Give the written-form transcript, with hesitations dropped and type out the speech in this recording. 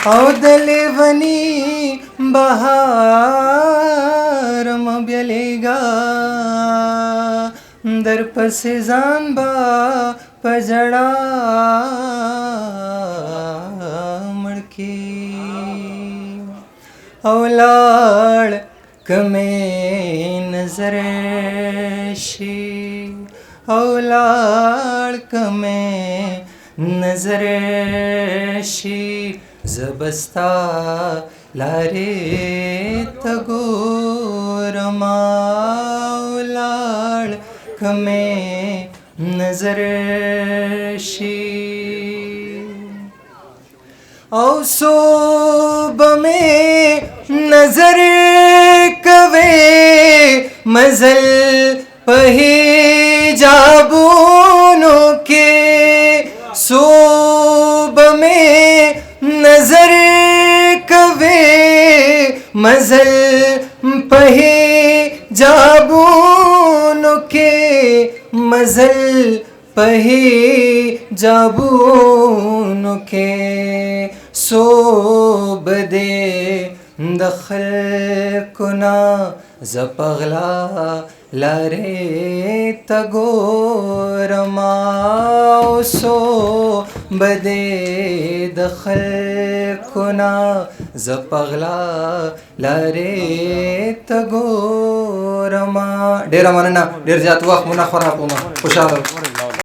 او د لیونی بهار مبیلیگا در پس ځان با پجړا مړکی او لاړ کمه نظر شي او لاړ کمه نظر شي زبستا لارې ته ګورما ولاړ کمې نظر شي او صوب مې نظر کوي مزل په حجابونو کې صوب مې نظر کوي مزل په حجابونو کې مزل په حجابونو کې صوب دې د خلکو نه زه پغلا لارې ته ګورما او صوب دې د خلکو نه زه پغلا لارې ته ګورما. ډېره مننه، ډېر زیات وخت مو نه خرابومه. خوشحاله